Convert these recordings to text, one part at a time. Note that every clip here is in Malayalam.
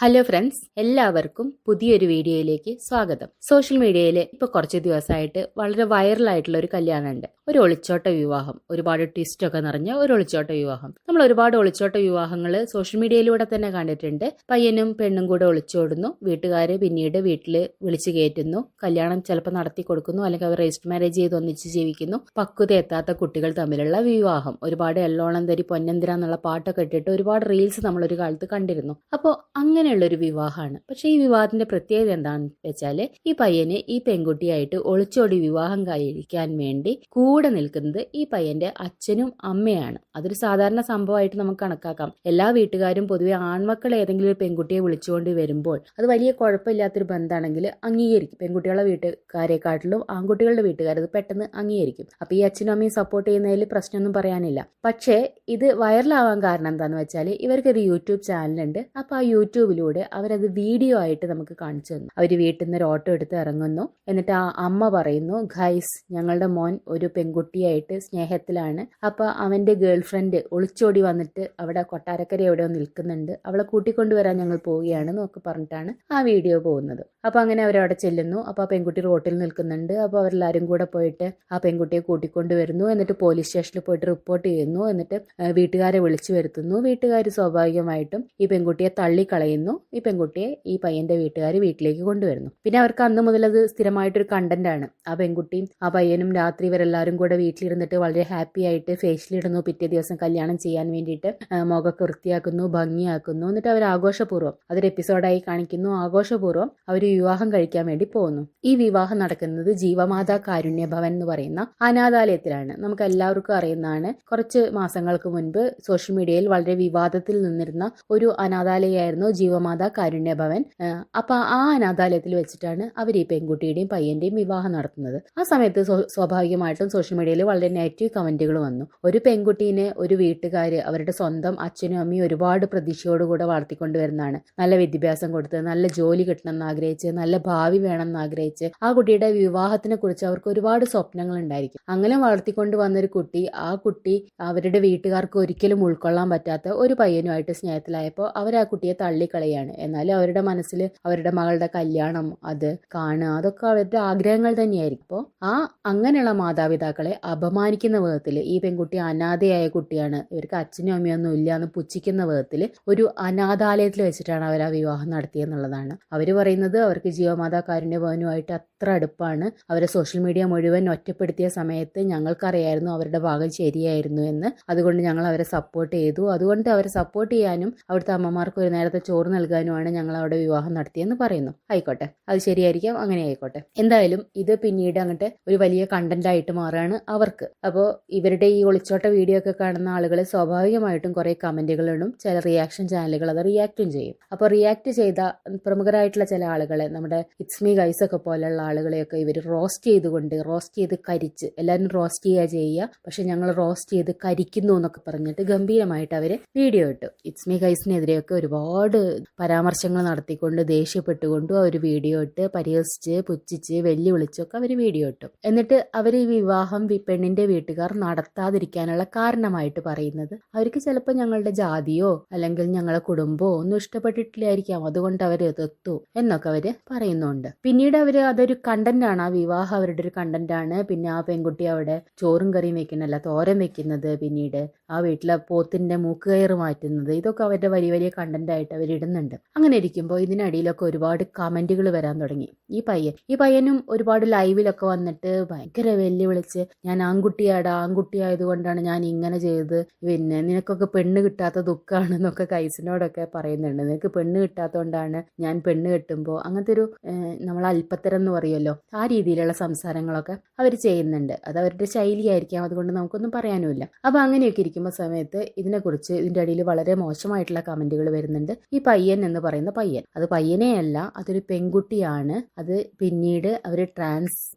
ഹലോ ഫ്രണ്ട്സ്, എല്ലാവർക്കും പുതിയൊരു വീഡിയോയിലേക്ക് സ്വാഗതം. സോഷ്യൽ മീഡിയയിൽ ഇപ്പോൾ കുറച്ച് ദിവസമായിട്ട് വളരെ വൈറലായിട്ടുള്ള ഒരു കല്യാണമുണ്ട്. ഒരു ഒളിച്ചോട്ട വിവാഹം, ഒരുപാട് ട്വിസ്റ്റൊക്കെ നിറഞ്ഞ ഒരു ഒളിച്ചോട്ട വിവാഹം. നമ്മൾ ഒരുപാട് ഒളിച്ചോട്ട വിവാഹങ്ങൾ സോഷ്യൽ മീഡിയയിലൂടെ തന്നെ കണ്ടിട്ടുണ്ട്. പയ്യനും പെണ്ണും കൂടെ ഒളിച്ചോടുന്നു, വീട്ടുകാര് പിന്നീട് വീട്ടിൽ വിളിച്ചു കയറ്റുന്നു, കല്യാണം ചിലപ്പോൾ നടത്തി കൊടുക്കുന്നു, അല്ലെങ്കിൽ അവർ രജിസ്റ്റർ മാരേജ് ചെയ്ത് ഒന്നിച്ച് ജീവിക്കുന്നു. പക്വത എത്താത്ത കുട്ടികൾ തമ്മിലുള്ള വിവാഹം. ഒരുപാട് എല്ലോണം തരി പൊന്നന്തിര എന്നുള്ള പാട്ടൊക്കെ ഇട്ടിട്ട് ഒരുപാട് റീൽസ് നമ്മളൊരു കാലത്ത് കണ്ടിരുന്നു. അപ്പോൾ അങ്ങനെയുള്ളൊരു വിവാഹമാണ്. പക്ഷെ ഈ വിവാഹത്തിന്റെ പ്രത്യേകത എന്താണെന്ന് വെച്ചാൽ, ഈ പയ്യന് ഈ പെൺകുട്ടിയായിട്ട് ഒളിച്ചോടി വിവാഹം കഴിക്കാൻ വേണ്ടി കൂടെ നിൽക്കുന്നത് ഈ പയ്യന്റെ അച്ഛനും അമ്മയാണ്. അതൊരു സാധാരണ സംഭവമായിട്ട് നമുക്ക് കണക്കാക്കാം. എല്ലാ വീട്ടുകാരും പൊതുവെ ആൺമക്കൾ ഏതെങ്കിലും ഒരു പെൺകുട്ടിയെ വിളിച്ചുകൊണ്ട് വരുമ്പോൾ അത് വലിയ കുഴപ്പമില്ലാത്തൊരു ബന്ധമാണെങ്കിൽ അംഗീകരിക്കും. പെൺകുട്ടികളുടെ വീട്ടുകാരെക്കാട്ടിലും ആൺകുട്ടികളുടെ വീട്ടുകാരത് പെട്ടെന്ന് അംഗീകരിക്കും. അപ്പൊ ഈ അച്ഛനും അമ്മയും സപ്പോർട്ട് ചെയ്യുന്നതിൽ പ്രശ്നമൊന്നും പറയാനില്ല. പക്ഷേ ഇത് വൈറലാവാൻ കാരണം എന്താണെന്ന് വെച്ചാൽ, ഇവർക്കൊരു യൂട്യൂബ് ചാനലുണ്ട്. അപ്പൊ ആ യൂട്യൂബിലൂടെ അവരത് വീഡിയോ ആയിട്ട് നമുക്ക് കാണിച്ചു തന്നു. അവർ വീട്ടിൽ നിന്ന് ഒരു ഓട്ടോ എടുത്ത് ഇറങ്ങുന്നു. എന്നിട്ട് ആ അമ്മ പറയുന്നു, ഗൈസ്, ഞങ്ങളുടെ മോൻ ഒരു പെൺകുട്ടിയായിട്ട് സ്നേഹത്തിലാണ്. അപ്പൊ അവന്റെ ഗേൾ ഫ്രണ്ട് ഒളിച്ചോടി വന്നിട്ട് അവിടെ കൊട്ടാരക്കര എവിടെയോ നിൽക്കുന്നുണ്ട്, അവളെ കൂട്ടിക്കൊണ്ടുവരാൻ ഞങ്ങൾ പോവുകയാണ് എന്നൊക്കെ പറഞ്ഞിട്ടാണ് ആ വീഡിയോ പോകുന്നത്. അപ്പൊ അങ്ങനെ അവരവിടെ ചെല്ലുന്നു. അപ്പൊ ആ പെൺകുട്ടി റോട്ടിൽ നിൽക്കുന്നുണ്ട്. അപ്പൊ അവരെല്ലാരും കൂടെ പോയിട്ട് ആ പെൺകുട്ടിയെ കൂട്ടിക്കൊണ്ടുവരുന്നു. എന്നിട്ട് പോലീസ് സ്റ്റേഷനിൽ പോയിട്ട് റിപ്പോർട്ട് ചെയ്യുന്നു. എന്നിട്ട് വീട്ടുകാരെ വിളിച്ചു വരുത്തുന്നു. വീട്ടുകാർ സ്വാഭാവികമായിട്ടും ഈ പെൺകുട്ടിയെ തള്ളിക്കളയുന്നു. ഈ പെൺകുട്ടിയെ ഈ പയ്യന്റെ വീട്ടുകാർ വീട്ടിലേക്ക് കൊണ്ടുവരുന്നു. പിന്നെ അവർക്ക് അന്ന് മുതൽ അത് സ്ഥിരമായിട്ടൊരു കണ്ടന്റ് ആണ്. ആ പെൺകുട്ടിയും ആ പയ്യനും രാത്രി ഇവരെല്ലാരും കൂടെ വീട്ടിലിരുന്നിട്ട് വളരെ ഹാപ്പി ആയിട്ട് ഫേഷ്യലിടുന്നു. പിറ്റേ ദിവസം കല്യാണം ചെയ്യാൻ വേണ്ടിയിട്ട് മുഖമൊക്കെ വൃത്തിയാക്കുന്നു, ഭംഗിയാക്കുന്നു. എന്നിട്ട് അവർ ആഘോഷപൂർവ്വം അതൊരു എപ്പിസോഡായി കാണിക്കുന്നു. ആഘോഷപൂർവ്വം അവർ വിവാഹം കഴിക്കാൻ വേണ്ടി പോകുന്നു. ഈ വിവാഹം നടക്കുന്നത് ജീവമാതാ കാരുണ്യ ഭവൻ എന്ന് പറയുന്ന അനാഥാലയത്തിലാണ്. നമുക്ക് എല്ലാവർക്കും അറിയുന്നതാണ്. കുറച്ച് മാസങ്ങൾക്ക് മുൻപ് സോഷ്യൽ മീഡിയയിൽ വളരെ വിവാദത്തിൽ നിന്നിരുന്ന ഒരു അനാഥാലയമായിരുന്നു ജീവമാതാ കാരുണ്യ ഭവൻ. അപ്പൊ ആ അനാഥാലയത്തിൽ വെച്ചിട്ടാണ് അവർ ഈ പെൺകുട്ടിയുടെയും പയ്യന്റെയും വിവാഹം നടത്തുന്നത്. ആ സമയത്ത് സ്വാഭാവികമായിട്ടും സോഷ്യൽ മീഡിയയിൽ വളരെ നെഗറ്റീവ് കമന്റുകൾ വന്നു. ഒരു പെൺകുട്ടീനെ ഒരു വീട്ടുകാര് അവരുടെ സ്വന്തം അച്ഛനും അമ്മയും ഒരുപാട് പ്രതീക്ഷയോടുകൂടെ വളർത്തിക്കൊണ്ടുവരുന്നതാണ്. നല്ല വിദ്യാഭ്യാസം കൊടുത്ത് നല്ല ജോലി കിട്ടണമെന്ന് ആഗ്രഹിച്ച് നല്ല ഭാവി വേണമെന്ന് ആഗ്രഹിച്ച് ആ കുട്ടിയുടെ വിവാഹത്തിനെ കുറിച്ച് അവർക്ക് ഒരുപാട് സ്വപ്നങ്ങൾ ഉണ്ടായിരിക്കും. അങ്ങനെ വളർത്തിക്കൊണ്ട് വന്നൊരു കുട്ടി, ആ കുട്ടി അവരുടെ വീട്ടുകാർക്ക് ഒരിക്കലും ഉൾക്കൊള്ളാൻ പറ്റാത്ത ഒരു പയ്യനുമായിട്ട് സ്നേഹത്തിലായപ്പോൾ അവർ ആ കുട്ടിയെ തള്ളിക്കളയാണ്. എന്നാലും അവരുടെ മനസ്സിൽ അവരുടെ മകളുടെ കല്യാണം, അത് കാണുക, അതൊക്കെ അവരുടെ ആഗ്രഹങ്ങൾ തന്നെയായിരിക്കും. അപ്പോൾ അങ്ങനെയുള്ള മാതാപിതാക്കളെ അപമാനിക്കുന്ന വിധത്തിൽ, ഈ പെൺകുട്ടി അനാഥയായ കുട്ടിയാണ്, ഇവർക്ക് അച്ഛനും അമ്മയൊന്നും ഇല്ല എന്ന് പുച്ഛിക്കുന്ന വിധത്തിൽ ഒരു അനാഥാലയത്തിൽ വെച്ചിട്ടാണ് അവർ ആ വിവാഹം നടത്തിയെന്നുള്ളതാണ്. അവർ പറയുന്നത് അവർക്ക് ജീവമാതാ കാരുണ്യ ഭവനുമായിട്ട് അത്ര അടുപ്പാണ്. അവരെ സോഷ്യൽ മീഡിയ മുഴുവൻ ഒറ്റപ്പെടുത്തിയ സമയത്ത് ഞങ്ങൾക്കറിയായിരുന്നു അവരുടെ ഭാഗം ശരിയായിരുന്നു എന്ന്. അതുകൊണ്ട് ഞങ്ങൾ അവരെ സപ്പോർട്ട് ചെയ്തു. അതുകൊണ്ട് അവരെ സപ്പോർട്ട് ചെയ്യാനും അവിടുത്തെ അമ്മമാർക്ക് ഒരു നേരത്തെ ചോറ് നൽകാനുമാണ് ഞങ്ങൾ അവിടെ വിവാഹം നടത്തിയെന്ന് പറയുന്നു. ആയിക്കോട്ടെ, അത് ശരിയായിരിക്കാം, അങ്ങനെ ആയിക്കോട്ടെ. എന്തായാലും ഇത് പിന്നീട് അങ്ങോട്ട് ഒരു വലിയ കണ്ടന്റ് ആയിട്ട് മാറാണ് അവർക്ക്. അപ്പോൾ ഇവരുടെ ഈ ഒളിച്ചോട്ട വീഡിയോ ഒക്കെ കാണുന്ന ആളുകൾ സ്വാഭാവികമായിട്ടും കുറെ കമന്റുകളിടും. ചില റിയാക്ഷൻ ചാനലുകൾ അത് റിയാക്റ്റും ചെയ്യും. അപ്പോൾ റിയാക്ട് ചെയ്ത പ്രമുഖരായിട്ടുള്ള ചില ആളുകളെ, നമ്മുടെ ഇറ്റ്സ് മീ ഗൈസ് ഒക്കെ പോലെയുള്ള ആളുകളെയൊക്കെ ഇവർ റോസ്റ്റ് ചെയ്ത് കരിച്ച്, എല്ലാവരും റോസ്റ്റ് ചെയ്യുക, പക്ഷെ ഞങ്ങൾ റോസ്റ്റ് ചെയ്ത് കരിക്കുന്നു എന്നൊക്കെ പറഞ്ഞിട്ട് ഗംഭീരമായിട്ട് അവര് വീഡിയോ ഇട്ടു. ഇറ്റ്സ് മീ ഗൈസിനെതിരെയൊക്കെ ഒരുപാട് പരാമർശങ്ങൾ നടത്തിക്കൊണ്ട് ദേഷ്യപ്പെട്ടുകൊണ്ടും അവർ വീഡിയോ ഇട്ട് പരിഹസിച്ച് പുച്ഛിച്ച് വെല്ലുവിളിച്ചൊക്കെ അവർ വീഡിയോ ഇട്ടു. എന്നിട്ട് അവർ ഈ വിവാഹം പെണ്ണിന്റെ വീട്ടുകാർ നടത്താതിരിക്കാനുള്ള കാരണമായിട്ട് പറയുന്നത്, അവർക്ക് ചിലപ്പോൾ ഞങ്ങളുടെ ജാതിയോ അല്ലെങ്കിൽ ഞങ്ങളെ കുടുംബമോ ഒന്നും ഇഷ്ടപ്പെട്ടിട്ടില്ലായിരിക്കാം, അതുകൊണ്ട് അവർ എതിർത്തു എന്നൊക്കെ അവര് പറയുന്നുണ്ട്. പിന്നീട് അവര് അതൊരു കണ്ടന്റ് ആണ്, ആ വിവാഹം അവരുടെ ഒരു കണ്ടന്റ് ആണ്. പിന്നെ ആ പെൺകുട്ടി അവിടെ ചോറും കറിയും വെക്കുന്നല്ല, തോരൻ വെക്കുന്നത്, പിന്നീട് ആ വീട്ടിലെ പോത്തിന്റെ മൂക്കുകയറ് മാറ്റുന്നത്, ഇതൊക്കെ അവരുടെ വലിയ വലിയ കണ്ടന്റ് ആയിട്ട് അവർ ഇടുന്നുണ്ട്. അങ്ങനെ ഇരിക്കുമ്പോൾ ഇതിനിടയിലൊക്കെ ഒരുപാട് കമന്റുകൾ വരാൻ തുടങ്ങി. ഈ പയ്യനും ഒരുപാട് ലൈവിലൊക്കെ വന്നിട്ട് ഭയങ്കര വെല്ലുവിളിച്ച്, ഞാൻ ആൺകുട്ടിയായതുകൊണ്ടാണ് ഞാൻ ഇങ്ങനെ ചെയ്തത്, പിന്നെ നിനക്കൊക്കെ പെണ്ണ് കിട്ടാത്ത ദുഃഖാണെന്നൊക്കെ കൈസിനോടൊക്കെ പറയുന്നുണ്ട്. നിനക്ക് പെണ്ണ് കിട്ടാത്തതുകൊണ്ടാണ് ഞാൻ പെണ്ണ് കെട്ടുമ്പോൾ, അങ്ങനത്തെ ഒരു നമ്മൾ അല്പത്തരം എന്ന് പറയുമല്ലോ, ആ രീതിയിലുള്ള സംസാരങ്ങളൊക്കെ അവർ ചെയ്യുന്നുണ്ട്. അത് അവരുടെ ശൈലിയായിരിക്കാം, അതുകൊണ്ട് നമുക്കൊന്നും പറയാനുമില്ല. അപ്പൊ അങ്ങനെയൊക്കെ ഇരിക്കുമ്പോൾ സമയത്ത് ഇതിനെക്കുറിച്ച് ഇതിന്റെ അടിയിൽ വളരെ മോശമായിട്ടുള്ള കമന്റുകൾ വരുന്നുണ്ട്. ഈ പയ്യൻ എന്ന് പറയുന്ന പയ്യൻ, അത് പയ്യനെയല്ല, അതൊരു പെൺകുട്ടിയാണ്, അത് പിന്നീട് അവർ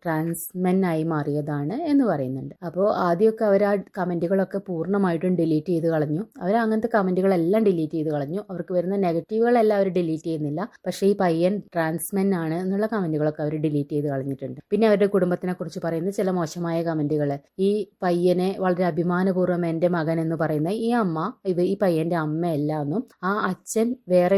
ട്രാൻസ്മെൻ ആയി മാറിയതാണ് എന്ന് പറയുന്നുണ്ട്. അപ്പോൾ ആദ്യമൊക്കെ അവർ ആ കമന്റുകളൊക്കെ പൂർണ്ണമായിട്ടും ഡിലീറ്റ് ചെയ്ത് കളഞ്ഞു. അവർ അങ്ങനത്തെ കമന്റുകളെല്ലാം ഡിലീറ്റ് ചെയ്ത് കളഞ്ഞു. അവർക്ക് വരുന്ന നെഗറ്റീവുകളെല്ലാം അവർ ഡിലീറ്റ് ചെയ്യുന്നില്ല, പക്ഷേ ഈ പയ്യൻ ട്രാൻസ്മെൻ ആണ് എന്നുള്ള കമന്റുകളൊക്കെ അവർ ഡിലീറ്റ് ചെയ്ത് കളഞ്ഞിട്ടുണ്ട്. പിന്നെ അവരുടെ കുടുംബത്തിനെ കുറിച്ച് പറയുന്ന ചില മോശമായ കമന്റുകൾ, ഈ പയ്യനെ വളരെ അഭിമാനപൂർവ്വം എൻ്റെ മകൻ മകൻ എന്ന് പറയുന്ന ഈ അമ്മ ഈ പയ്യന്റെ അമ്മയല്ല എന്നും ആ അച്ഛൻ വേറെ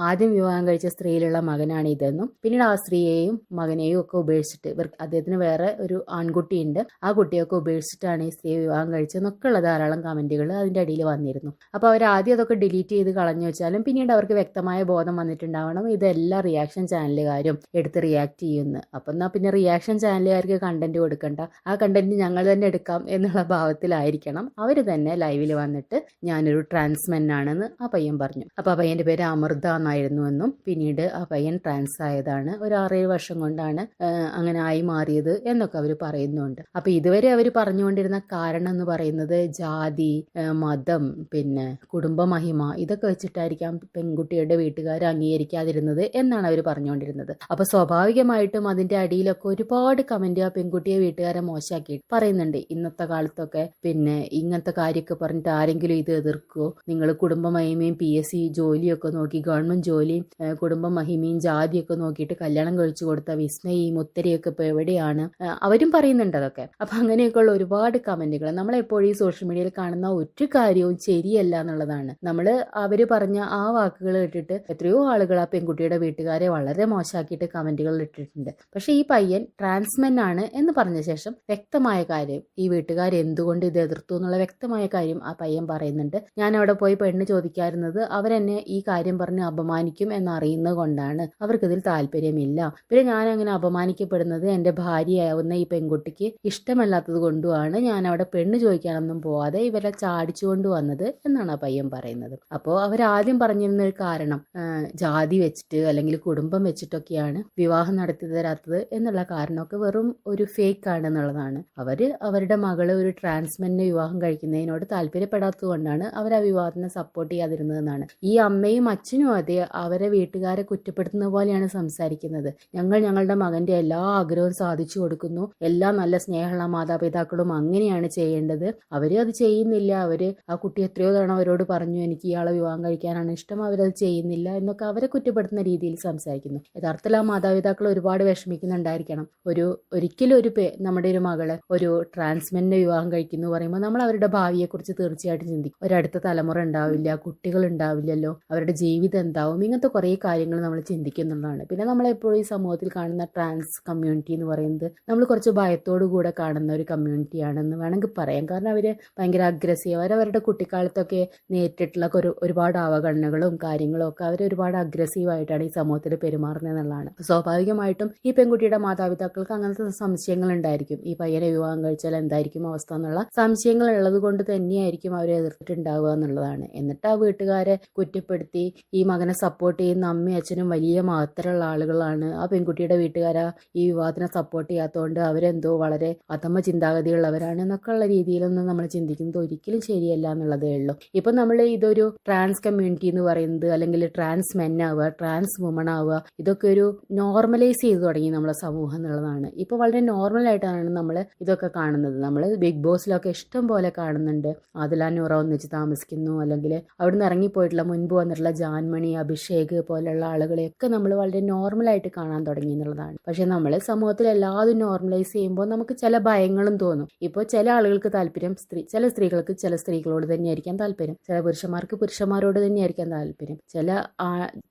ആദ്യം വിവാഹം കഴിച്ച സ്ത്രീയിലുള്ള മകനാണ് ഇതെന്നും പിന്നീട് ആ സ്ത്രീയെയും മകനെയും ഒക്കെ ഉപേക്ഷിച്ചിട്ട് അദ്ദേഹത്തിന് വേറെ ഒരു ആൺകുട്ടിയുണ്ട്, ആ കുട്ടിയൊക്കെ ഉപേക്ഷിച്ചിട്ടാണ് ഈ സ്ത്രീയെ വിവാഹം കഴിച്ചതെന്നൊക്കെ ഉള്ള ധാരാളം കമന്റുകൾ അതിന്റെ അടിയിൽ വന്നിരുന്നു. അപ്പോൾ അവർ ആദ്യം അതൊക്കെ ഡിലീറ്റ് ചെയ്ത് കളഞ്ഞു വെച്ചാലും പിന്നീട് അവർക്ക് വ്യക്തമായ ബോധം വന്നിട്ടുണ്ടാവണം ഇതെല്ലാം റിയാക്ഷൻ ചാനലുകാരും എടുത്ത് റിയാക്ട് ചെയ്യുന്നു. അപ്പം എന്നാൽ പിന്നെ റിയാക്ഷൻ ചാനലുകാർക്ക് കണ്ടന്റ് കൊടുക്കണ്ട, ആ കണ്ടന്റ് ഞങ്ങൾ തന്നെ എടുക്കാം എന്നുള്ള ഭാവത്തിലായിരിക്കണം അവർ തന്നെ ലൈവിൽ വന്നിട്ട് ഞാനൊരു ട്രാൻസ്മെൻ ആണെന്ന് ആ പയ്യൻ പറഞ്ഞു. അപ്പോൾ ആ പയ്യന്റെ പേര് അമൃത എന്നായിരുന്നു എന്നും പിന്നീട് ആ പയ്യൻ ട്രാൻസ് ആയതാണ്, ഒരു 6-7 വർഷം കൊണ്ടാണ് അങ്ങനെ ആയി മാറിയത് എന്നൊക്കെ അവർ പറയുന്നുണ്ട്. അപ്പൊ ഇതുവരെ അവർ പറഞ്ഞുകൊണ്ടിരുന്ന കാരണം എന്ന് പറയുന്നത് ജാതി, മതം, പിന്നെ കുടുംബമഹിമ ഇതൊക്കെ വെച്ചിട്ടായിരിക്കാം പെൺകുട്ടിയുടെ വീട്ടുകാർ അംഗീകരിക്കാതിരുന്നത് എന്നാണ് അവർ പറഞ്ഞുകൊണ്ടിരുന്നത്. അപ്പൊ സ്വാഭാവികമായിട്ടും അതിന്റെ അടിയിലൊക്കെ ഒരുപാട് കമന്റ് ആ പെൺകുട്ടിയെ വീട്ടുകാരെ മോശമാക്കി പറയുന്നുണ്ട്. ഇന്നത്തെ കാലത്തൊക്കെ പിന്നെ ഇങ്ങനത്തെ കാര്യമൊക്കെ പറഞ്ഞിട്ട് ആരെങ്കിലും ഇത് എതിർക്കുമോ? നിങ്ങൾ കുടുംബമഹിമയും PSC ജോലിയൊക്കെ നോക്കി ഗവൺമെന്റ് ജോലിയും കുടുംബമഹിമയും ജാതിയൊക്കെ നോക്കിയിട്ട് കല്യാണം കഴിച്ചു കൊടുത്ത വിസ്മയും ഉത്തരയൊക്കെ ഇപ്പൊ എവിടെയാണ്? അവരും പറയുന്നുണ്ട് അതൊക്കെ. അപ്പൊ അങ്ങനെയൊക്കെയുള്ള ഒരുപാട് കമന്റുകൾ നമ്മളെപ്പോഴും ഈ സോഷ്യൽ മീഡിയയിൽ കാണുന്ന ഒരു കാര്യവും ശരിയല്ല എന്നുള്ളതാണ്. അവര് പറഞ്ഞ ആ വാക്കുകൾ ഇട്ടിട്ട് എത്രയോ ആളുകൾ ആ പെൺകുട്ടിയുടെ വീട്ടുകാരെ വളരെ മോശമാക്കിയിട്ട് കമന്റുകൾ ഇട്ടിട്ടുണ്ട്. പക്ഷെ ഈ പയ്യൻ ട്രാൻസ്മെൻ ആണ് എന്ന് പറഞ്ഞ ശേഷം വ്യക്തമായ കാര്യം ഈ വീട്ടുകാർ എന്തുകൊണ്ട് ഇത് എതിർത്തു എന്നുള്ള വ്യക്തമായ കാര്യം ആ പയ്യൻ പറയുന്നുണ്ട്. ഞാൻ അവിടെ പോയി പെണ്ണ് ചോദിക്കാറുന്നത് അവരെന്നെ ഈ കാര്യം പറഞ്ഞ് അപമാനിക്കും എന്നറിയുന്നത് കൊണ്ടാണ്, അവർക്കിതിൽ താല്പര്യമില്ല. പിന്നെ ഞാൻ അങ്ങനെ അപമാനിക്കപ്പെടുന്നത് എന്റെ ഭാര്യയാവുന്ന ഈ പെൺകുട്ടിക്ക് ഇഷ്ടമല്ലാത്തത് കൊണ്ടുമാണ് ഞാൻ അവിടെ പെണ്ണ് ചോദിക്കാനൊന്നും പോവാതെ ഇവരെ ചാടിച്ചുകൊണ്ട് വന്നത് എന്നാണ് ആ പയ്യൻ പറയുന്നത്. അപ്പോൾ അവരാദ്യം പറഞ്ഞിരുന്ന ഒരു കാരണം ജാതി വെച്ചിട്ട് അല്ലെങ്കിൽ കുടുംബം വെച്ചിട്ടൊക്കെയാണ് വിവാഹം നടത്തി തരാത്തത് എന്നുള്ള കാരണമൊക്കെ വെറും ഒരു ഫേക്ക് ആണ് എന്നുള്ളതാണ്. അവരുടെ മകള് ഒരു ട്രാൻസ്മെന്റിനെ വിവാഹം കഴിക്കുന്നതിനോട് താല്പര്യപ്പെടാത്തത് കൊണ്ടാണ് അവർ ആ വിവാഹത്തിനെ സപ്പോർട്ട് ചെയ്യാതിരുന്നതെന്നാണ്. ഈ അമ്മയും അച്ഛനും അതെ അവരെ വീട്ടുകാരെ കുറ്റപ്പെടുത്തുന്ന പോലെയാണ് സംസാരിക്കുന്നത്. ഞങ്ങളുടെ മകന്റെ എല്ലാ ആഗ്രഹവും സാധിച്ചു കൊടുക്കുന്നു, എല്ലാ നല്ല സ്നേഹമുള്ള മാതാപിതാക്കളും അങ്ങനെയാണ് ചെയ്യേണ്ടത്, അവര് അത് ചെയ്യുന്നില്ല, ആ കുട്ടി എത്രയോ തവണ അവരോട് പറഞ്ഞു എനിക്ക് ഇയാളെ വിവാഹം കഴിക്കാനാണ് ഇഷ്ടം, അവരത് ചെയ്യുന്നില്ല എന്നൊക്കെ അവരെ കുറ്റപ്പെടുത്തുന്ന രീതിയിൽ സംസാരിക്കുന്നു. യഥാർത്ഥത്തിൽ ആ മാതാപിതാക്കൾ ഒരുപാട് വിഷമിക്കുന്നുണ്ടായിരിക്കണം. ഒരിക്കലും നമ്മുടെ ഒരു മകളെ ഒരു ട്രാൻസ്മെന്റിനെ വിവാഹം കഴിക്കുന്നു പറയുമ്പോൾ നമ്മൾ അവരുടെ ഭാവിയെക്കുറിച്ച് തീർച്ചയായിട്ടും ചിന്തിക്കും. ഒരടുത്ത തലമുറ ഉണ്ടാവില്ല, കുട്ടികൾ ഉണ്ടാവില്ലല്ലോ, അവരുടെ ജീവിതം എന്താവും, ഇങ്ങനത്തെ കുറേ കാര്യങ്ങൾ നമ്മൾ ചിന്തിക്കുന്നുള്ളതാണ്. പിന്നെ നമ്മളെപ്പോഴും ഈ സമൂഹത്തിൽ കാണുന്ന ട്രാൻസ് കമ്മ്യൂണിറ്റി എന്ന് പറയുന്നത് നമ്മൾ കുറച്ച് ഭയത്തോടു കൂടെ കാണുന്ന ഒരു കമ്മ്യൂണിറ്റിയാണെന്ന് വേണമെങ്കിൽ പറയാം. കാരണം അവര് ഭയങ്കര അഗ്രസീവ്, അവരവരുടെ കുട്ടിക്കാലത്തൊക്കെ നേരിട്ടിട്ടുള്ള ഒരുപാട് അവഗണനകളും കാര്യങ്ങളും ഒക്കെ അവർ ഒരുപാട് അഗ്രസീവായിട്ടാണ് ഈ സമൂഹത്തിൽ പെരുമാറുന്നത് എന്നുള്ളതാണ്. സ്വാഭാവികമായിട്ടും ഈ പെൺകുട്ടിയുടെ മാതാപിതാക്കൾക്ക് അങ്ങനത്തെ സംശയങ്ങൾ ഉണ്ടായിരിക്കും. ഈ പയ്യനെ വിവാഹം കഴിച്ചാൽ എന്തായിരിക്കും അവസ്ഥ എന്നുള്ള സംശയങ്ങൾ ഉള്ളത് കൊണ്ട് തന്നെയായിരിക്കും അവരെ എതിർത്തിട്ടുണ്ടാവുക എന്നുള്ളതാണ്. എന്നിട്ട് ആ വീട്ടുകാരെ കുറ്റപ്പെടുത്തി ഈ മകനെ സപ്പോർട്ട് ചെയ്യുന്ന അമ്മയും അച്ഛനും വലിയ മഹത്തരമുള്ള ആളുകളാണ്, ആ പെൺകുട്ടിയുടെ വീട്ടുകാരാ ഈ വിവാഹത്തിനെ സപ്പോർട്ട് ചെയ്യാത്തതുകൊണ്ട് അവരെന്തോ വളരെ അധമ ചിന്താഗതിയുള്ളവരാണ് എന്നൊക്കെ ഉള്ള രീതിയിലൊന്നും നമ്മൾ ചിന്തിക്കുന്നത് ഒരിക്കലും ശരിയല്ല എന്നുള്ളതേ ഉള്ളൂ. ഇപ്പൊ നമ്മൾ ഇതൊരു ട്രാൻസ് കമ്മ്യൂണിറ്റി എന്ന് പറയുന്നത് അല്ലെങ്കിൽ ട്രാൻസ് മെൻ ആവുക, ട്രാൻസ് വുമൺ ആവുക, ഇതൊക്കെ ഒരു നോർമലൈസ് ചെയ്ത് തുടങ്ങി നമ്മളെ സമൂഹം എന്നുള്ളതാണ്. ഇപ്പൊ വളരെ നോർമലായിട്ടാണ് നമ്മൾ ഇതൊക്കെ കാണുന്നത്. നമ്മൾ ബിഗ് ബോസിലൊക്കെ ഇഷ്ടം പോലെ കാണുന്നുണ്ട്. ആദില നൂറ ഒന്നിച്ച് താമസിക്കുന്നു, അല്ലെങ്കിൽ അവിടുന്ന് ഇറങ്ങിപ്പോയിട്ടുള്ള മുൻപ് വന്നിട്ടുള്ള ജാൻമണി, അഭിഷേക് പോലുള്ള ആളുകളെയൊക്കെ നമ്മൾ വളരെ നോർമലായിട്ട് കാണാൻ തുടങ്ങി എന്നുള്ളതാണ്. പക്ഷെ നമ്മൾ സമൂഹത്തിൽ എല്ലാതും നോർമലൈസ് ചെയ്യുമ്പോൾ നമുക്ക് ചില ഭയങ്ങളും തോന്നും. ഇപ്പോൾ ചില ആളുകൾക്ക് താല്പര്യം ചില സ്ത്രീകൾക്ക് ചില സ്ത്രീകളോട് തന്നെയായിരിക്കാം താല്പര്യം, ചില പുരുഷന്മാർക്ക് പുരുഷന്മാരോട് തന്നെയായിരിക്കാം താല്പര്യം, ചില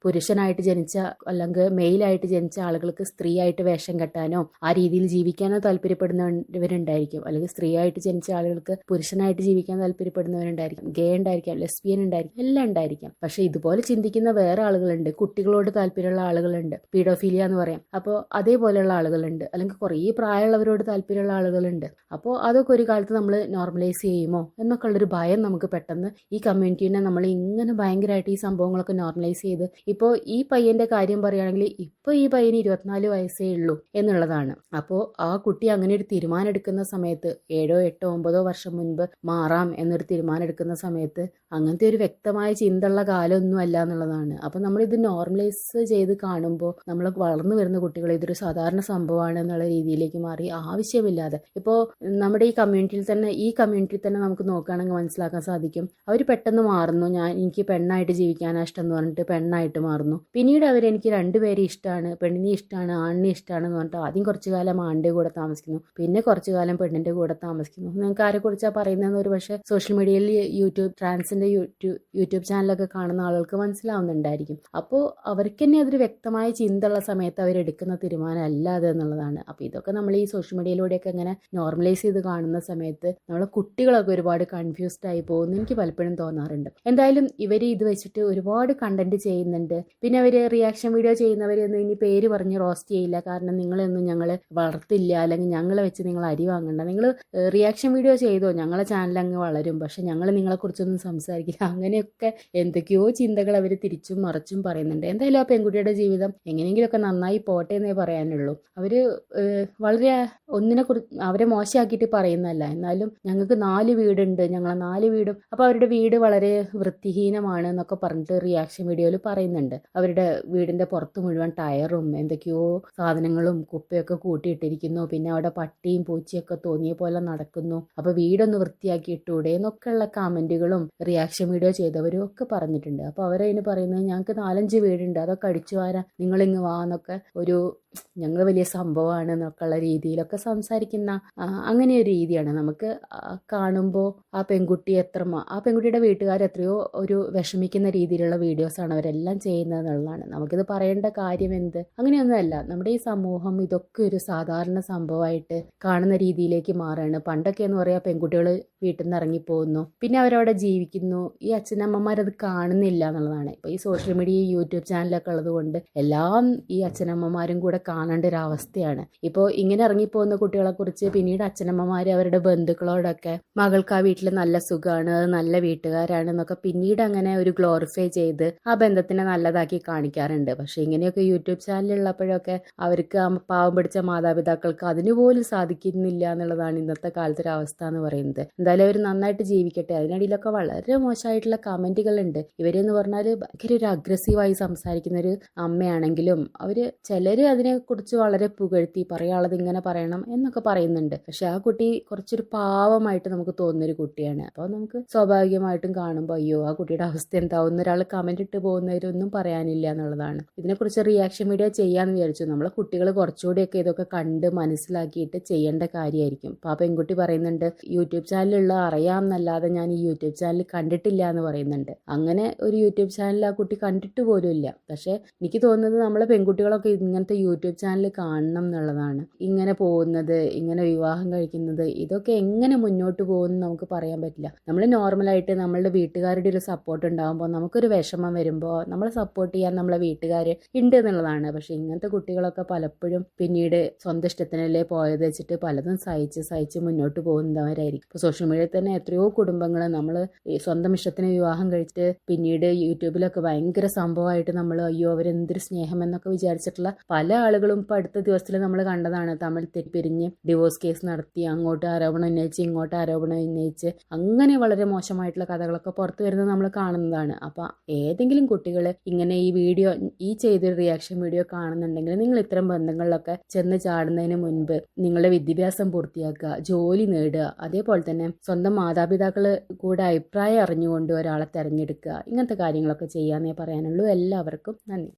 പുരുഷനായിട്ട് ജനിച്ച അല്ലെങ്കിൽ മെയിലായിട്ട് ജനിച്ച ആളുകൾക്ക് സ്ത്രീ ആയിട്ട് വേഷം കെട്ടാനോ ആ രീതിയിൽ ജീവിക്കാനോ താല്പര്യപ്പെടുന്നവരുണ്ടായിരിക്കും, അല്ലെങ്കിൽ സ്ത്രീ ആയിട്ട് ജനിച്ച ആളുകൾക്ക് പുരുഷനായിട്ട് ജീവിക്കാൻ താല്പര്യപ്പെടുന്നവരുണ്ടായിരിക്കും, ഗേ ഉണ്ടായിരിക്കാം, ലെസ്ബിയൻ ഉണ്ടായിരിക്കും, എല്ലാം ഉണ്ടായിരിക്കാം. പക്ഷെ ഇതുപോലെ ചിന്തിക്കുന്ന വേറെ ആളുകളുണ്ട്, കുട്ടികളോട് താല്പര്യമുള്ള ആളുകളുണ്ട്, പീഡോഫീലിയ എന്ന് പറയാം. അപ്പോൾ അതേപോലെയുള്ള ആളുകളുണ്ട്, അല്ലെങ്കിൽ കുറേ പ്രായമുള്ളവരോട് താല്പര്യമുള്ള ആളുകളുണ്ട്. അപ്പോൾ അതൊക്കെ ഒരു കാലത്ത് നമ്മൾ നോർമലൈസ് ചെയ്യുമോ എന്നൊക്കെ ഉള്ളൊരു ഭയം നമുക്ക് പെട്ടെന്ന് ഈ കമ്മ്യൂണിറ്റീനെ നമ്മൾ ഇങ്ങനെ ഭയങ്കരമായിട്ട് ഈ സംഭവങ്ങളൊക്കെ നോർമലൈസ് ചെയ്ത് ഇപ്പോൾ ഈ പയ്യന്റെ കാര്യം പറയുകയാണെങ്കിൽ ഇപ്പോൾ ഈ പയ്യന് 24 വയസ്സേ ഉള്ളൂ എന്നുള്ളതാണ്. അപ്പോൾ ആ കുട്ടി അങ്ങനെ ഒരു തീരുമാനം എടുക്കുന്ന സമയത്ത് 7, 8, 9 വർഷം മുൻപ് മാറാം എന്നൊരു തീരുമാനം എടുക്കുന്ന സമയത്ത് അങ്ങനത്തെ ഒരു വ്യക്തമായ ചിന്തയുള്ള കാലമൊന്നും അല്ല എന്നുള്ളതാണ്. അപ്പോൾ നമ്മളിത് നോർമലൈസ് ചെയ്ത് കാണുമ്പോൾ നമ്മൾ വളർന്നു വരുന്ന കുട്ടികൾ ഇതൊരു സാധാരണ സംഭവമാണ് എന്നുള്ള രീതിയിലേക്ക് മാറി ആവശ്യമില്ലാതെ ഇപ്പോൾ നമ്മുടെ ഈ കമ്മ്യൂണിറ്റിയിൽ തന്നെ നമുക്ക് നോക്കുകയാണെങ്കിൽ മനസ്സിലാക്കാൻ സാധിക്കും. അവർ പെട്ടെന്ന് മാറുന്നു. എനിക്ക് പെണ്ണായിട്ട് ജീവിക്കാനാണ് ഇഷ്ടം എന്ന് പറഞ്ഞിട്ട് പെണ്ണായിട്ട് മാറുന്നു. പിന്നീട് എനിക്ക് രണ്ടുപേരെ ഇഷ്ടമാണ്, പെണ്ണിനെ ഇഷ്ടമാണ്, ആണിനെ ഇഷ്ടമാണെന്ന് പറഞ്ഞിട്ട് ആദ്യം കുറച്ചു കാലം ആണിൻ്റെ കൂടെ താമസിക്കുന്നു, പിന്നെ കുറച്ചു കാലം പെണ്ണിൻ്റെ കൂടെ താമസിക്കുന്നു. നിങ്ങൾക്ക് ആരെക്കുറിച്ചാണ് പറയുന്നതെന്ന് ഒരു പക്ഷേ സോഷ്യൽ മീഡിയയിൽ ട്രാൻസിന്റെ യൂട്യൂബ് ചാനലൊക്കെ കാണുന്ന ആളുകൾക്ക് മനസ്സിലാവുന്നുണ്ടായിരിക്കും. അപ്പോൾ അവർക്ക് തന്നെ അതൊരു വ്യക്തമായ ചിന്തയുള്ള സമയത്ത് അവരെടുക്കുന്ന തീരുമാനം അല്ല അത് എന്നുള്ളതാണ്. അപ്പോൾ ഇതൊക്കെ നമ്മൾ ഈ സോഷ്യൽ മീഡിയയിലൂടെയൊക്കെ ഇങ്ങനെ നോർമലൈസ് ചെയ്ത് കാണുന്ന സമയത്ത് നമ്മളെ കുട്ടികളൊക്കെ ഒരുപാട് കൺഫ്യൂസ്ഡ് ആയി പോകുന്നു എനിക്ക് പലപ്പോഴും തോന്നാറുണ്ട്. എന്തായാലും ഇവർ ഇത് വെച്ചിട്ട് ഒരുപാട് കണ്ടന്റ് ചെയ്യുന്നുണ്ട്. പിന്നെ അവർ റിയാക്ഷൻ വീഡിയോ ചെയ്യുന്നവരൊന്നും ഇനി പേര് പറഞ്ഞ് റോസ്റ്റ് ചെയ്യില്ല. കാരണം നിങ്ങളൊന്നും ഞങ്ങൾ വളർത്തില്ല, അല്ലെങ്കിൽ ഞങ്ങളെ വെച്ച് നിങ്ങൾ അരി വാങ്ങണ്ട, നിങ്ങൾ റിയാക്ഷൻ വീഡിയോ ചെയ്തോ, ഞങ്ങളെ ചാനൽ അങ്ങ് വളരും, പക്ഷെ ഞങ്ങൾ നിങ്ങളെക്കുറിച്ചൊന്നും സംസാരിക്കില്ല. അങ്ങനെയൊക്കെ എന്തൊക്കെയോ ചിന്തകൾ അവർ തിരിച്ചും മറിച്ചും പറയുന്നുണ്ട്. എന്തായാലും ആ പെൺകുട്ടിയുടെ ജീവിതം എങ്ങനെയെങ്കിലുമൊക്കെ നന്നായി പോട്ടെ എന്നേ പറയാനുള്ളൂ. അവർ വളരെ അവരെ മോശമാക്കിയിട്ട് പറയുന്നതല്ല. എന്നാലും ഞങ്ങൾക്ക് 4 വീടുണ്ട്, ഞങ്ങളെ 4 വീടും, അപ്പോൾ അവരുടെ വീട് വളരെ വൃത്തിഹീനമാണ് എന്നൊക്കെ പറഞ്ഞിട്ട് റിയാക്ഷൻ വീഡിയോയിൽ പറയുന്നുണ്ട്. അവരുടെ വീടിന്റെ പുറത്ത് മുഴുവൻ ടയറും എന്തൊക്കെയോ സാധനങ്ങളും കുപ്പയൊക്കെ കൂട്ടിയിട്ടിരിക്കുന്നു. പിന്നെ അവിടെ പട്ടിയും പൂച്ചയൊക്കെ തോന്നിയ പോലെ നടക്കുന്നു. അപ്പോൾ വീടൊന്ന് വൃത്തിയാക്കി ഇട്ടൂടെ എന്നൊക്കെയുള്ള കമന്റുകളും റിയാക്ഷൻ വീഡിയോ ചെയ്തവരും ഒക്കെ പറഞ്ഞിട്ടുണ്ട്. അപ്പോൾ അവരതിന് പറയുന്നത് ഞങ്ങൾക്ക് 4-5 വീടുണ്ട്, അതൊക്കെ അടിച്ചു വാരാൻ നിങ്ങളിങ്ങ് വാ എന്നൊക്കെ, ഞങ്ങൾ വലിയ സംഭവമാണ് എന്നൊക്കെയുള്ള രീതിയിലൊക്കെ സംസാരിക്കുന്ന അങ്ങനെ ഒരു രീതിയാണ് നമുക്ക് കാണുമ്പോൾ ആ പെൺകുട്ടിയുടെ വീട്ടുകാർ എത്രയോ ഒരു വിഷമിക്കുന്ന രീതിയിലുള്ള വീഡിയോസാണ് അവരെല്ലാം ചെയ്യുന്നത് എന്നുള്ളതാണ്. നമുക്കിത് പറയേണ്ട കാര്യം എന്ത്? അങ്ങനെയൊന്നുമല്ല. നമ്മുടെ ഈ സമൂഹം ഇതൊക്കെ ഒരു സാധാരണ സംഭവമായിട്ട് കാണുന്ന രീതിയിലേക്ക് മാറുകയാണ്. പണ്ടൊക്കെ എന്ന് പറയാ പെൺകുട്ടികൾ വീട്ടിൽ നിന്ന് ഇറങ്ങിപ്പോകുന്നു, പിന്നെ അവരവിടെ ജീവിക്കുന്നു. ഈ അച്ഛനമ്മമാരത് കാണുന്നില്ല എന്നുള്ളതാണ്. ഇപ്പോൾ ഈ സോഷ്യൽ മീഡിയ യൂട്യൂബ് ചാനലൊക്കെ ഉള്ളത് കൊണ്ട് എല്ലാം ഈ അച്ഛനമ്മമാരും കൂടെ കാണേണ്ട ഒരു അവസ്ഥയാണ്. ഇപ്പോൾ ഇങ്ങനെ ഇറങ്ങിപ്പോകുന്ന കുട്ടികളെ കുറിച്ച് പിന്നീട് അച്ഛനമ്മമാർ അവരുടെ ബന്ധുക്കളോടൊക്കെ മകൾക്ക് ആ വീട്ടിൽ നല്ല സുഖമാണ്, നല്ല വീട്ടുകാരാണ് എന്നൊക്കെ പിന്നീട് അങ്ങനെ ഒരു ഗ്ലോറിഫൈ ചെയ്ത് ആ ബന്ധത്തിനെ നല്ലതാക്കി കാണിക്കാറുണ്ട്. പക്ഷെ ഇങ്ങനെയൊക്കെ യൂട്യൂബ് ചാനലുള്ളപ്പോഴൊക്കെ അവർക്ക് പാവം പിടിച്ച മാതാപിതാക്കൾക്ക് അതിനുപോലും സാധിക്കുന്നില്ല എന്നുള്ളതാണ് ഇന്നത്തെ കാലത്തെ ഒരു അവസ്ഥ എന്ന് പറയുന്നത്. എന്തായാലും അവർ നന്നായിട്ട് ജീവിക്കട്ടെ. അതിനിടയിലൊക്കെ വളരെ മോശമായിട്ടുള്ള കമന്റുകളുണ്ട്. ഇവരെന്ന് പറഞ്ഞാൽ ഭയങ്കര ഒരു അഗ്രസീവായി സംസാരിക്കുന്ന ഒരു അമ്മയാണെങ്കിലും ചിലർ അതിനെക്കുറിച്ച് വളരെ പുകഴ്ത്തി പറയാനുള്ളത് ഇങ്ങനെ പറയണം എന്നൊക്കെ പറയുന്നുണ്ട്. പക്ഷെ ആ കുട്ടി കുറച്ചൊരു പാവമായിട്ട് നമുക്ക് തോന്നുന്നൊരു കുട്ടിയാണ്. അപ്പോൾ നമുക്ക് സ്വാഭാവികമായിട്ടും കാണുമ്പോൾ അയ്യോ ആ കുട്ടിയുടെ അവസ്ഥ എന്താവും, ഒരാൾ കമന്റ് ഇട്ട് പോകുന്നവരൊന്നും പറയാനില്ല എന്നുള്ളതാണ്. ഇതിനെക്കുറിച്ച് റിയാക്ഷൻ വീഡിയോ ചെയ്യാമെന്ന് വിചാരിച്ചു. നമ്മളെ കുട്ടികൾ കുറച്ചുകൂടിയൊക്കെ ഇതൊക്കെ കണ്ട് മനസ്സിലാക്കിയിട്ട് ചെയ്യേണ്ട കാര്യമായിരിക്കും. അപ്പോൾ ആ പെൺകുട്ടി പറയുന്നുണ്ട് യൂട്യൂബ് ചാനലുള്ള അറിയാമെന്നല്ലാതെ ഞാൻ ഈ യൂട്യൂബ് ചാനൽ കണ്ടിട്ടില്ല എന്ന് പറയുന്നുണ്ട്. അങ്ങനെ ഒരു യൂട്യൂബ് ചാനൽ ആ കുട്ടി കണ്ടിട്ട് പോലും ഇല്ല. പക്ഷെ എനിക്ക് തോന്നുന്നത് നമ്മളെ പെൺകുട്ടികളൊക്കെ ഇങ്ങനത്തെ യൂട്യൂബ് ചാനൽ കാണണം എന്നുള്ളതാണ്. ഇങ്ങനെ പോകുന്നത്, ഇങ്ങനെ വിവാഹം കഴിക്കുന്നത്, ഇതൊക്കെ എങ്ങനെ മുന്നോട്ട് പോകുമെന്ന് നമുക്ക് പറയാൻ പറ്റില്ല. നമ്മൾ നോർമലായിട്ട് നമ്മളുടെ വീട്ടുകാരുടെ ഒരു സപ്പോർട്ട് ഉണ്ടാകുമ്പോൾ നമുക്കൊരു വിഷമം വരുമ്പോൾ നമ്മളെ സപ്പോർട്ട് ചെയ്യാൻ നമ്മളെ വീട്ടുകാർ ഉണ്ട് എന്നുള്ളതാണ്. പക്ഷെ ഇങ്ങനത്തെ കുട്ടികളൊക്കെ പലപ്പോഴും പിന്നീട് സ്വന്തം ഇഷ്ടത്തിനല്ലേ പോയത് വെച്ചിട്ട് പലതും സഹിച്ച് മുന്നോട്ട് പോകുന്നവരായിരിക്കും. ഇപ്പോൾ സോഷ്യൽ മീഡിയയിൽ തന്നെ എത്രയോ കുടുംബങ്ങൾ നമ്മൾ സ്വന്തം ഇഷ്ടത്തിന് വിവാഹം കഴിച്ചിട്ട് പിന്നീട് യൂട്യൂബിലൊക്കെ ഭയങ്കര സംഭവമായിട്ട് നമ്മൾ അയ്യോ അവരെന്തൊരു സ്നേഹം എന്നൊക്കെ വിചാരിച്ചിട്ടുള്ള പല ആളുകളും ഇപ്പോൾ അടുത്ത ദിവസത്തിൽ നമ്മൾ കണ്ടതാണ്. തമ്മിൽ തെറ്റിപ്പിരിഞ്ഞ് ഡിവോഴ്സ് കേസ് നടത്തി, അങ്ങോട്ട് ആരോപണം ഉന്നയിച്ച് ഇങ്ങോട്ട് ആരോപണം ഉന്നയിച്ച് അങ്ങനെ വളരെ മോശമായിട്ടുള്ള കഥകളൊക്കെ പുറത്തു വരുന്നത് നമ്മൾ കാണുന്നതാണ്. അപ്പം ഏതെങ്കിലും കുട്ടികൾ ഇങ്ങനെ ഈ ചെയ്തൊരു റിയാക്ഷൻ വീഡിയോ കാണുന്നുണ്ടെങ്കിൽ നിങ്ങൾ ഇത്തരം ബന്ധങ്ങളിലൊക്കെ ചെന്ന് ചാടുന്നതിന് മുൻപ് നിങ്ങളുടെ വിദ്യാഭ്യാസം പൂർത്തിയാക്കുക, ജോലി നേടുക, അതേപോലെ തന്നെ സ്വന്തം മാതാപിതാക്കൾ കൂടെ അഭിപ്രായം അറിഞ്ഞുകൊണ്ട് ഒരാളെ തിരഞ്ഞെടുക്കുക. ഇങ്ങനത്തെ കാര്യങ്ങളൊക്കെ ചെയ്യാന്നേ പറയാനുള്ളൂ. എല്ലാവർക്കും നന്ദി.